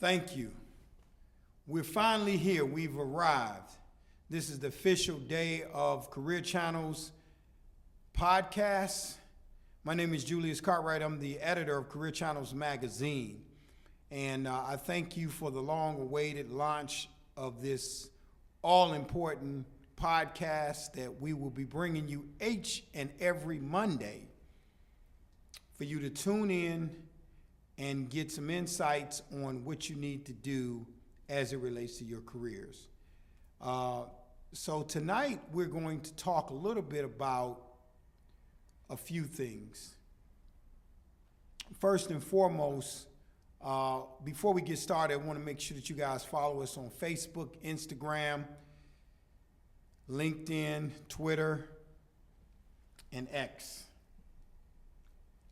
Thank you. We're finally here. We've arrived. This is the official day of Career Channel's podcast. My name is Julius Cartwright. I'm the editor of Career Channel's magazine. And I thank you for the long-awaited launch of this all-important podcast that we will be bringing you each and every Monday for you to tune in and get some insights on what you need to do as it relates to your careers. So tonight we're going to talk a little bit about a few things. First and foremost, before we get started, I want to make sure that you guys follow us on Facebook, Instagram, LinkedIn, Twitter, and X.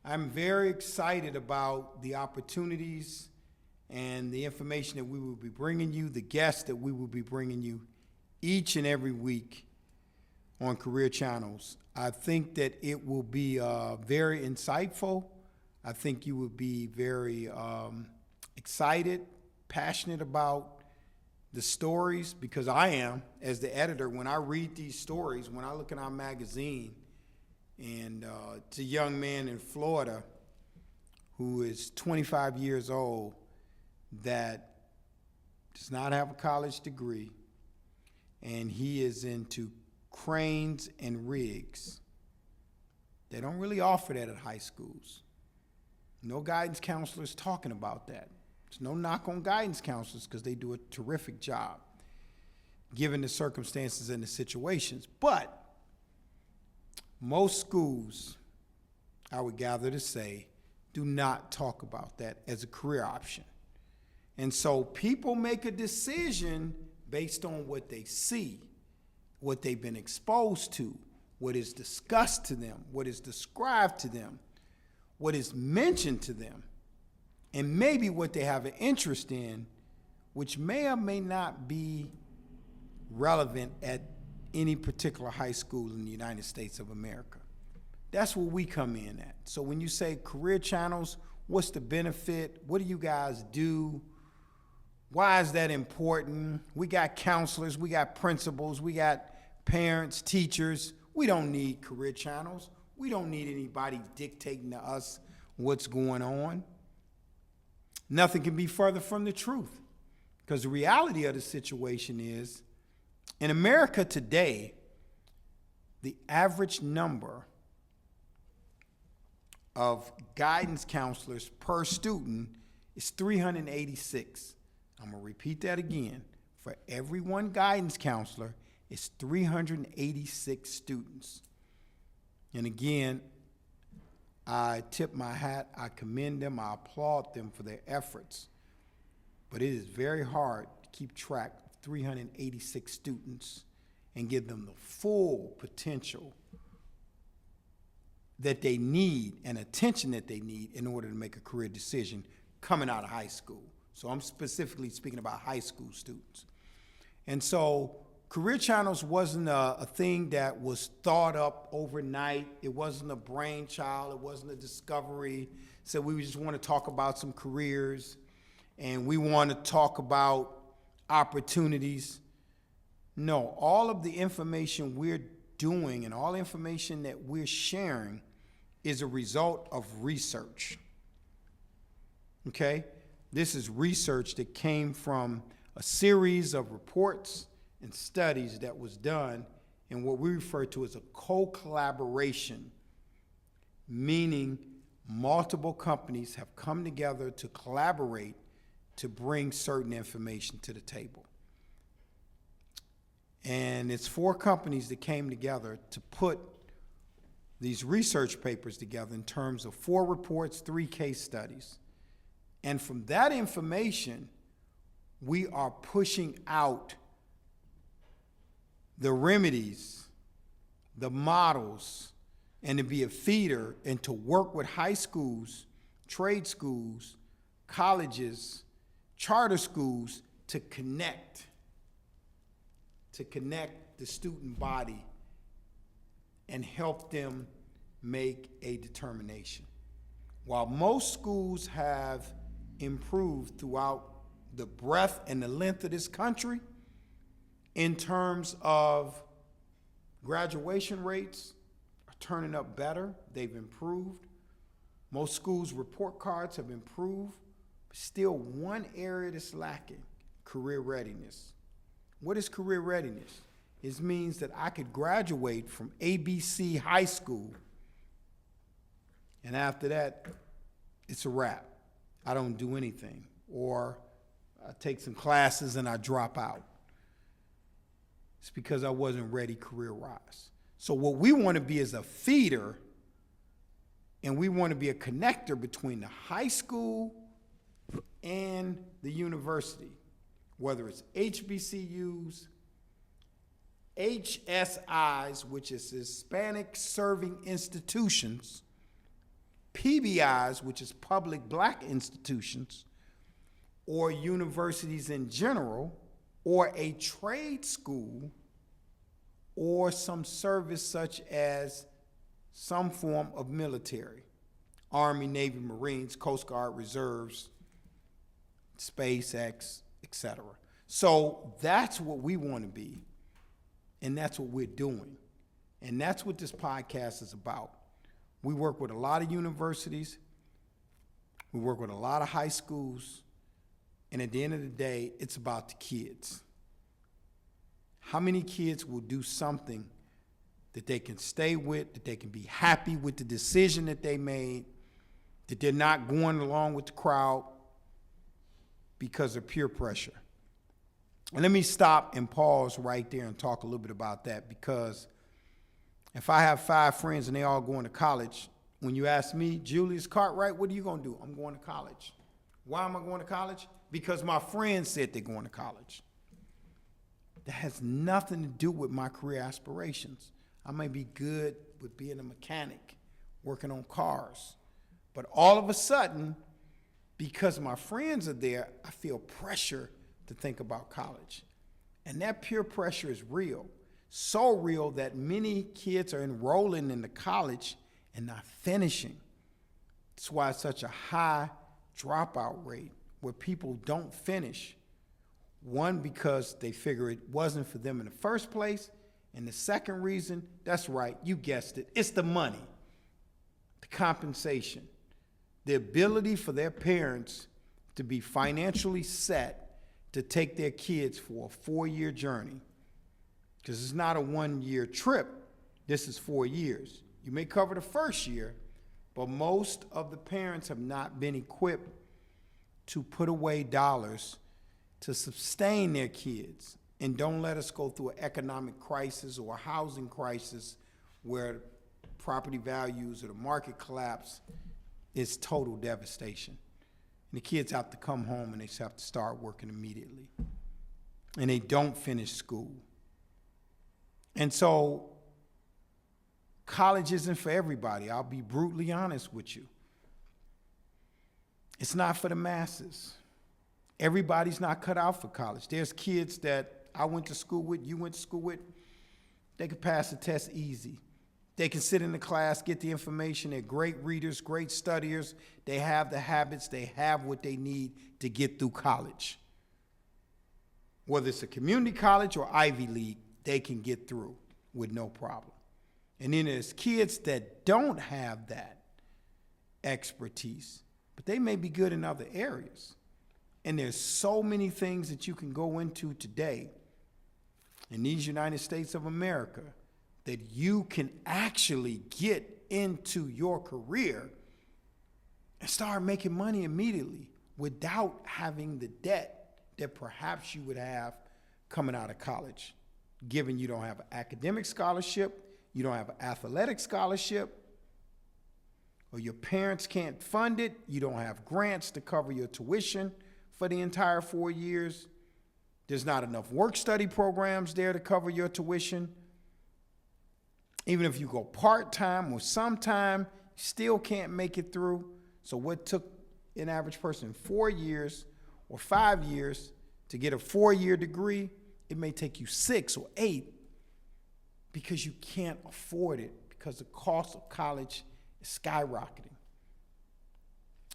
I'm very excited about the opportunities and the information that we will be bringing you, the guests that we will be bringing you each and every week on Career Channels. I think that it will be very insightful. I think you will be very excited, passionate about the stories, because I am, as the editor, when I read these stories, when I look at our magazine, and it's a young man in Florida who is 25 years old that does not have a college degree, and he is into cranes and rigs. They don't really offer that at high schools. No guidance counselors talking about that. There's no knock on guidance counselors because they do a terrific job given the circumstances and the situations. But most schools, I would gather to say, do not talk about that as a career option. And so people make a decision based on what they see, what they've been exposed to, what is discussed to them, what is described to them, what is mentioned to them, and maybe what they have an interest in, which may or may not be relevant at any particular high school in the United States of America. That's where we come in at. So when you say Career Channels, what's the benefit? What do you guys do? Why is that important? We got counselors, we got principals, we got parents, teachers. We don't need Career Channels. We don't need anybody dictating to us what's going on. Nothing can be further from the truth, because the reality of the situation is, in America today, the average number of guidance counselors per student is 386. I'm going to repeat that again. For every one guidance counselor, it's 386 students. And again, I tip my hat, I commend them, I applaud them for their efforts. But it is very hard to keep track of 386 students and give them the full potential that they need and attention that they need in order to make a career decision coming out of high school. So I'm specifically speaking about high school students. And so Career Channels wasn't a thing that was thought up overnight. It wasn't a brainchild. It wasn't a discovery. So we just want to talk about some careers, and we want to talk about opportunities. No, all of the information we're doing and all information that we're sharing is a result of research. Okay? This is research that came from a series of reports and studies that was done in what we refer to as a co-collaboration, meaning multiple companies have come together to collaborate to bring certain information to the table. And it's 4 companies that came together to put these research papers together in terms of 4 reports, 3 case studies. And from that information, we are pushing out the remedies, the models, and to be a feeder and to work with high schools, trade schools, colleges, charter schools to connect the student body and help them make a determination. While most schools have improved throughout the breadth and the length of this country in terms of graduation rates are turning up better. They've improved. Most schools' report cards have improved. But still, one area that's lacking, career readiness. What is career readiness? It means that I could graduate from ABC High School, and after that, it's a wrap. I don't do anything. Or I take some classes and I drop out. It's because I wasn't ready career-wise. So what we want to be is a feeder, and we want to be a connector between the high school and the university, whether it's HBCUs, HSIs, which is Hispanic Serving Institutions, PBIs, which is public black institutions, or universities in general, or a trade school, or some service such as some form of military, Army, Navy, Marines, Coast Guard, Reserves, SpaceX, etc. So that's what we want to be, and that's what we're doing. And that's what this podcast is about. We work with a lot of universities, we work with a lot of high schools, and at the end of the day, it's about the kids. How many kids will do something that they can stay with, that they can be happy with the decision that they made, that they're not going along with the crowd because of peer pressure? And let me stop and pause right there and talk a little bit about that, because if I have 5 friends and they all going to college, when you ask me, Julius Cartwright, what are you going to do? I'm going to college. Why am I going to college? Because my friends said they're going to college. That has nothing to do with my career aspirations. I may be good with being a mechanic, working on cars. But all of a sudden, because my friends are there, I feel pressure to think about college. And that peer pressure is real. So real that many kids are enrolling in the college and not finishing. That's why it's such a high dropout rate, where people don't finish. One, because they figure it wasn't for them in the first place. And the second reason, that's right, you guessed it, it's the money, the compensation, the ability for their parents to be financially set to take their kids for a 4-year journey. Because it's not a 1-year trip, this is 4 years. You may cover the first year, but most of the parents have not been equipped to put away dollars to sustain their kids. And don't let us go through an economic crisis or a housing crisis where property values or the market collapse is total devastation. And the kids have to come home and they have to start working immediately. And they don't finish school. And so college isn't for everybody. I'll be brutally honest with you. It's not for the masses. Everybody's not cut out for college. There's kids that I went to school with, you went to school with, they could pass the test easy. They can sit in the class, get the information. They're great readers, great studiers. They have the habits. They have what they need to get through college. Whether it's a community college or Ivy League, they can get through with no problem. And then there's kids that don't have that expertise, but they may be good in other areas. And there's so many things that you can go into today in these United States of America that you can actually get into your career and start making money immediately without having the debt that perhaps you would have coming out of college, given you don't have an academic scholarship, you don't have an athletic scholarship, or your parents can't fund it, you don't have grants to cover your tuition for the entire 4 years. There's not enough work-study programs there to cover your tuition. Even if you go part-time or sometime, you still can't make it through. So what took an average person 4 years or 5 years to get a 4-year degree, it may take you 6 or 8 because you can't afford it because the cost of college is skyrocketing.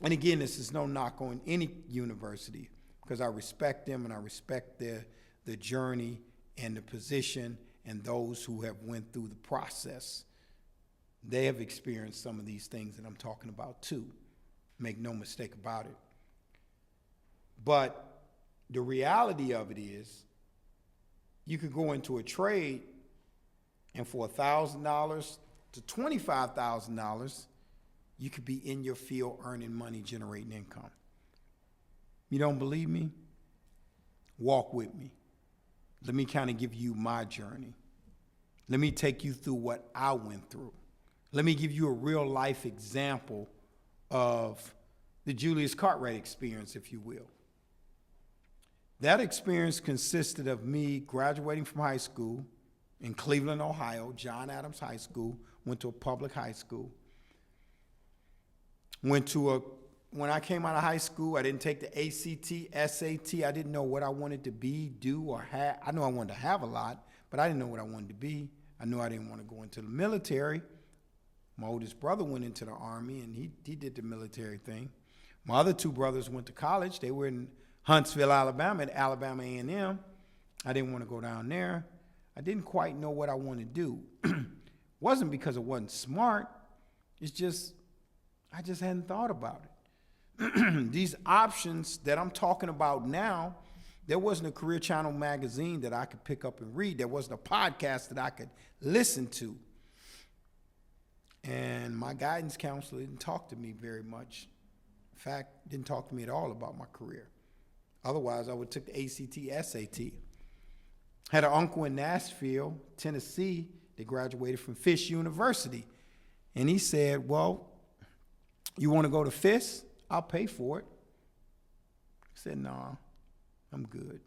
And again, this is no knock on any university, because I respect them and I respect the journey and the position and those who have went through the process. They have experienced some of these things that I'm talking about too. Make no mistake about it. But the reality of it is, you could go into a trade and for $1,000 to $25,000, you could be in your field earning money, generating income. You don't believe me? Walk with me. Let me kind of give you my journey. Let me take you through what I went through. Let me give you a real life example of the Julius Cartwright experience, if you will. That experience consisted of me graduating from high school in Cleveland, Ohio, John Adams High School, went to a public high school. When I came out of high school, I didn't take the ACT, SAT. I didn't know what I wanted to be, do, or have. I knew I wanted to have a lot, but I didn't know what I wanted to be. I knew I didn't want to go into the military. My oldest brother went into the Army, and he did the military thing. My other two brothers went to college. They were in Huntsville, Alabama, at Alabama A&M. I didn't want to go down there. I didn't quite know what I wanted to do. Wasn't because it wasn't smart. It's just, I just hadn't thought about it. These options that I'm talking about now, there wasn't a Career Channel magazine that I could pick up and read. There wasn't a podcast that I could listen to. And my guidance counselor didn't talk to me very much. In fact, didn't talk to me at all about my career. Otherwise, I would have took the ACT, SAT. Had an uncle in Nashville, Tennessee, that graduated from Fisk University. And he said, well, you want to go to Fisk? I'll pay for it. I said, no, I'm good.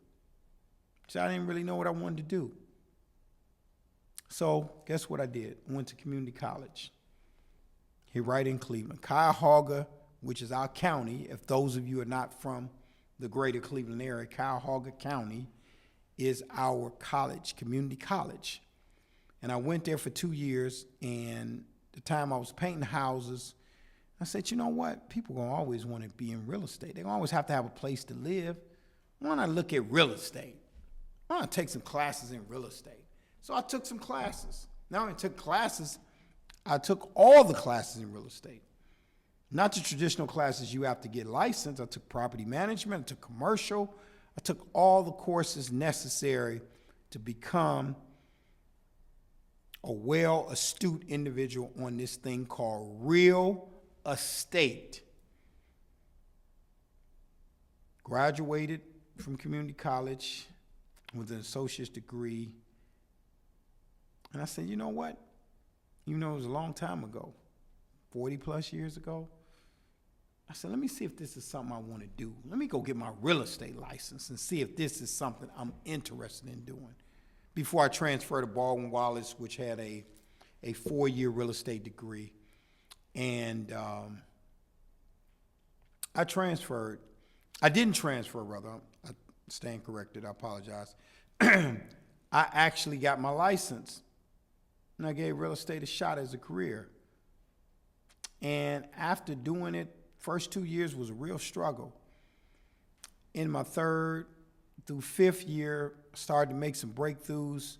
So I didn't really know what I wanted to do. So guess what I did? I went to community college here right in Cleveland. Cuyahoga, which is our county, if those of you are not from the greater Cleveland area, Cuyahoga County is our college, community college. And I went there for 2 years, and the time I was painting houses, I said, you know what? People gonna always want to be in real estate. They gonna always have to have a place to live. Why not look at real estate? Why not take some classes in real estate? So I took some classes. Not only took classes, I took all the classes in real estate. Not the traditional classes you have to get licensed. I took property management, I took commercial. I took all the courses necessary to become a well astute individual on this thing called real estate. Graduated from community college with an associate's degree. And I said, you know what? Even though it was a long time ago, 40 plus years ago, I said, let me see if this is something I want to do. Let me go get my real estate license and see if this is something I'm interested in doing. Before I transferred to Baldwin-Wallace, which had a 4-year real estate degree. And I transferred. I didn't transfer, rather. I stand corrected. I apologize. I actually got my license. And I gave real estate a shot as a career. And after doing it, first 2 years was a real struggle. In my 3rd through 5th year, I started to make some breakthroughs.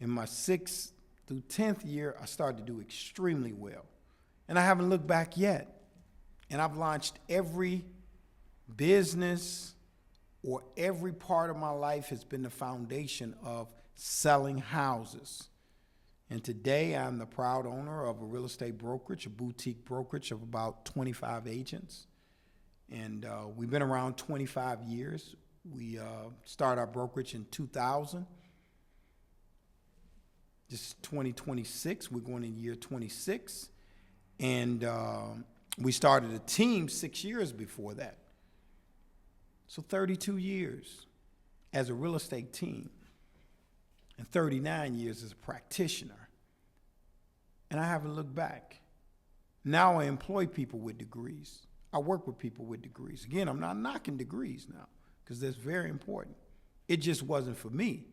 In my 6th through 10th year, I started to do extremely well. And I haven't looked back yet. And I've launched every business or every part of my life has been the foundation of selling houses. And today I'm the proud owner of a real estate brokerage, a boutique brokerage of about 25 agents. And we've been around 25 years. We started our brokerage in 2000. This is 2026. We're going in year 26. And we started a team 6 years before that. So 32 years as a real estate team and 39 years as a practitioner. And I haven't looked back. Now I employ people with degrees. I work with people with degrees. Again, I'm not knocking degrees now because that's very important. It just wasn't for me.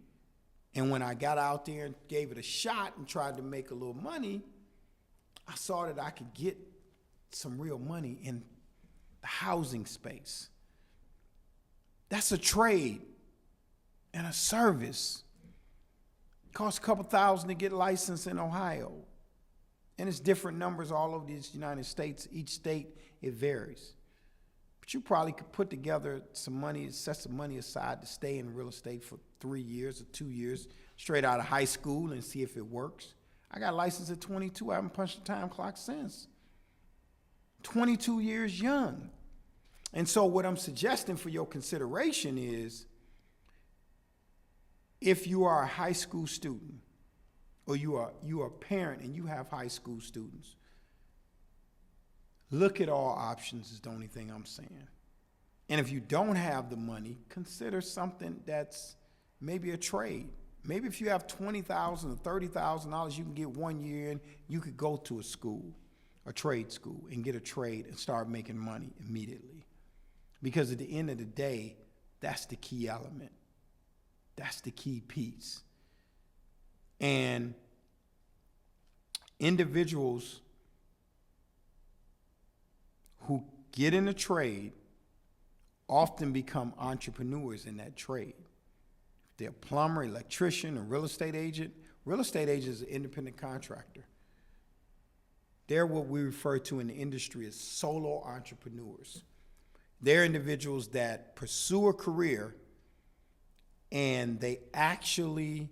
And when I got out there and gave it a shot and tried to make a little money, I saw that I could get some real money in the housing space. That's a trade and a service. It costs a couple thousand to get licensed in Ohio. And it's different numbers all over the United States. Each state, it varies. But you probably could put together some money, set some money aside to stay in real estate for 3 years or 2 years, straight out of high school, and see if it works. I got licensed at 22. I haven't punched the time clock since. 22 years young. And so what I'm suggesting for your consideration is, if you are a high school student, or you are a parent and you have high school students, look at all options is the only thing I'm saying. And if you don't have the money, consider something that's maybe a trade. Maybe if you have $20,000 or $30,000 you can get 1 year in, you could go to a school, a trade school, and get a trade and start making money immediately. Because at the end of the day, that's the key element. That's the key piece. And individuals who get in a trade often become entrepreneurs in that trade. If they're a plumber, electrician, or real estate agent is an independent contractor. They're what we refer to in the industry as solo entrepreneurs. They're individuals that pursue a career and they actually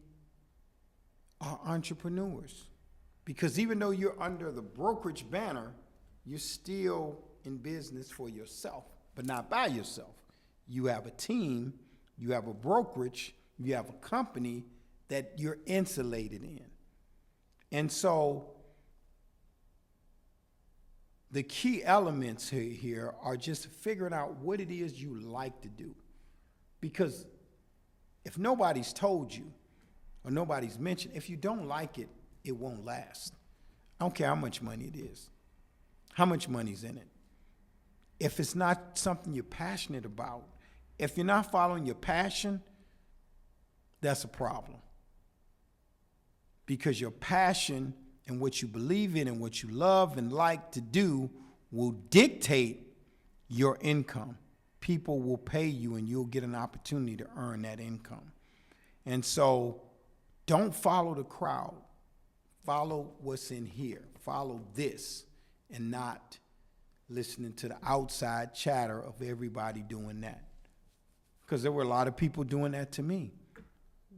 are entrepreneurs. Because even though you're under the brokerage banner, you're still in business for yourself, but not by yourself. You have a team, you have a brokerage, you have a company that you're insulated in. And so the key elements here are just figuring out what it is you like to do. Because if nobody's told you or nobody's mentioned, if you don't like it, it won't last. I don't care how much money it is, how much money's in it. If it's not something you're passionate about, if you're not following your passion, that's a problem. Because your passion and what you believe in and what you love and like to do will dictate your income. People will pay you and you'll get an opportunity to earn that income. And so don't follow the crowd. Follow what's in here. Follow this and not listening to the outside chatter of everybody doing that. Because there were a lot of people doing that to me.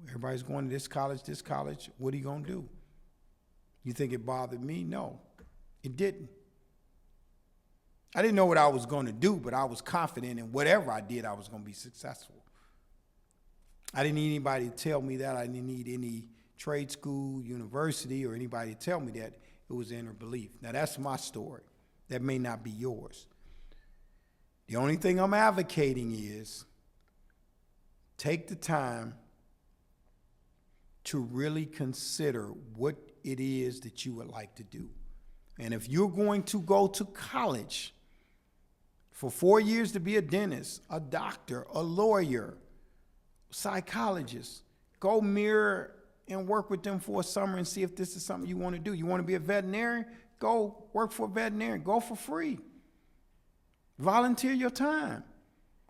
Everybody's going to this college. What are you going to do? You think it bothered me? No, it didn't. I didn't know what I was going to do, but I was confident in whatever I did, I was going to be successful. I didn't need anybody to tell me that. I didn't need any trade school, university, or anybody to tell me that. It was inner belief. Now, that's my story. That may not be yours. The only thing I'm advocating is take the time to really consider what it is that you would like to do. And if you're going to go to college for 4 years to be a dentist, a doctor, a lawyer, psychologist, go mirror and work with them for a summer and see if this is something you want to do. You want to be a veterinarian? Go work for a veterinarian. Go for free. Volunteer your time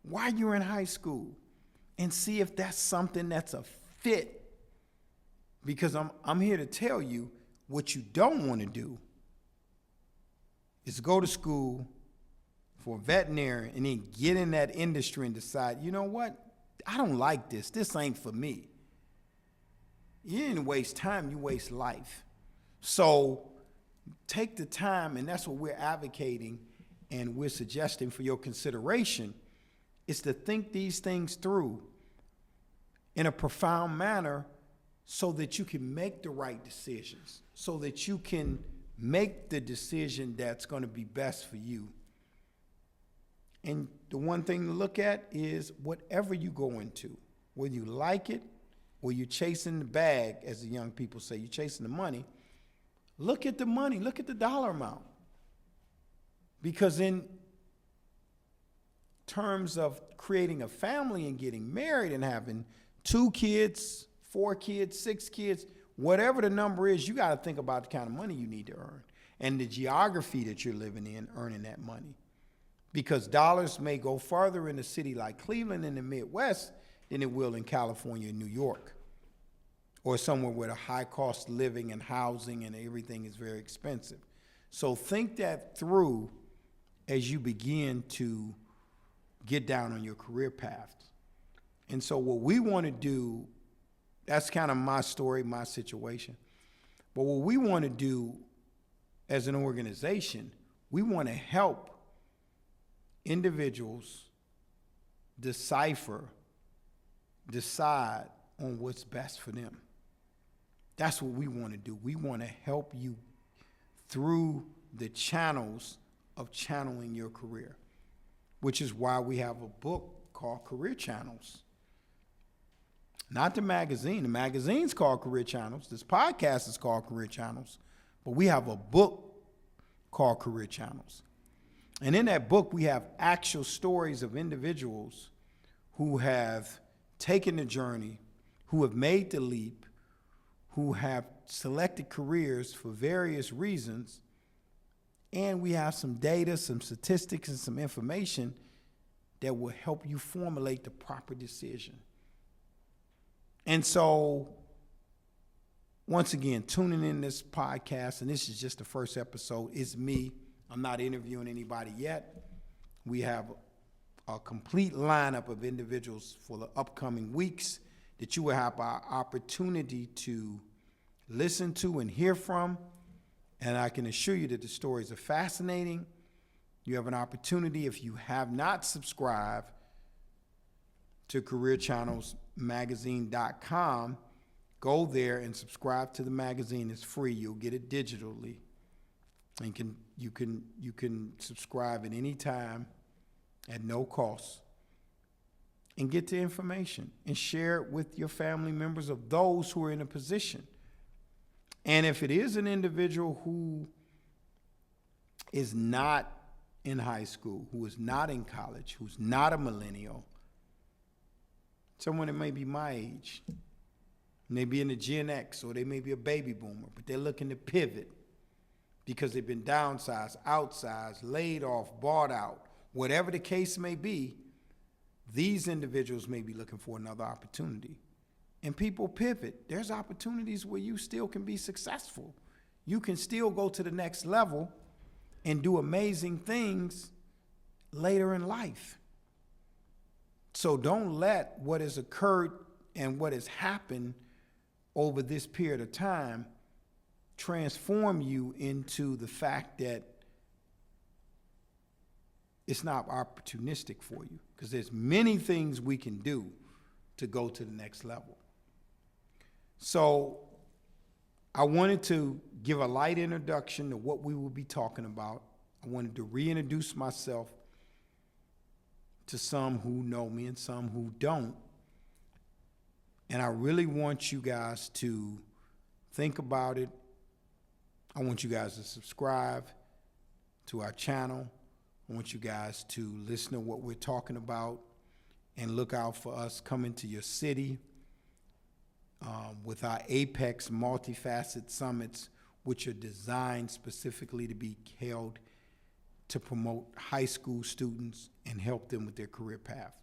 while you're in high school and see if that's something that's a fit. Because I'm here to tell you what you don't want to do is go to school for a veterinarian and then get in that industry and decide, you know what? I don't like this. This ain't for me. You didn't waste time, you waste life. So take the time, and that's what we're advocating and we're suggesting for your consideration, is to think these things through in a profound manner so that you can make the right decisions, so that you can make the decision that's going to be best for you. And the one thing to look at is whatever you go into, whether you like it or you're chasing the bag, as the young people say, you're chasing the money, look at the money, look at the dollar amount. Because in terms of creating a family and getting married and having 2 kids, 4 kids, 6 kids, whatever the number is, you got to think about the kind of money you need to earn and the geography that you're living in, earning that money. because dollars may go farther in a city like Cleveland in the Midwest than it will in California and New York, or somewhere where the high cost of living and housing and everything is very expensive. So think that through as you begin to get down on your career path. And so what we want to do, that's kind of my story, my situation. But what we want to do as an organization, we want to help individuals decide on what's best for them. That's what we want to do. We want to help you through the channels of channeling your career, which is why we have a book called Career Channels. Not the magazine. The magazine's called Career Channels. This podcast is called Career Channels. But we have a book called Career Channels. And in that book, we have actual stories of individuals who have taken the journey, who have made the leap, who have selected careers for various reasons. And we have some data, some statistics, and some information that will help you formulate the proper decision. And so, once again, tuning in this podcast, and this is just the first episode, it's me. I'm not interviewing anybody yet. We have a complete lineup of individuals for the upcoming weeks that you will have our opportunity to listen to and hear from. And I can assure you that the stories are fascinating. You have an opportunity, if you have not subscribed to careerchannelsmagazine.com, go there and subscribe to the magazine. It's free. You'll get it digitally. And you can subscribe at any time at no cost and get the information and share it with your family members of those who are in a position. And if it is an individual who is not in high school, who is not in college, who's not a millennial, someone that may be my age, maybe in the Gen X, or they may be a baby boomer, but they're looking to pivot because they've been downsized, outsized, laid off, bought out, whatever the case may be, these individuals may be looking for another opportunity. And people pivot. There's opportunities where you still can be successful. You can still go to the next level and do amazing things later in life. So don't let what has occurred and what has happened over this period of time transform you into the fact that it's not opportunistic for you, because there's many things we can do to go to the next level. So I wanted to give a light introduction to what we will be talking about. I wanted to reintroduce myself to some who know me and some who don't. And I really want you guys to think about it. I want you guys to subscribe to our channel. I want you guys to listen to what we're talking about and look out for us coming to your city with our Apex Multifaceted Summits, which are designed specifically to be held to promote high school students and help them with their career path.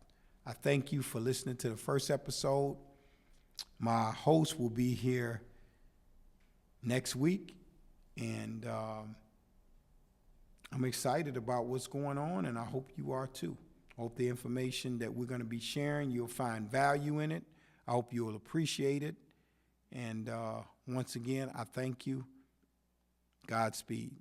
I thank you for listening to the first episode. My host will be here next week, and I'm excited about what's going on, and I hope you are too. I hope the information that we're going to be sharing, you'll find value in it. I hope you'll appreciate it. And once again, I thank you. Godspeed.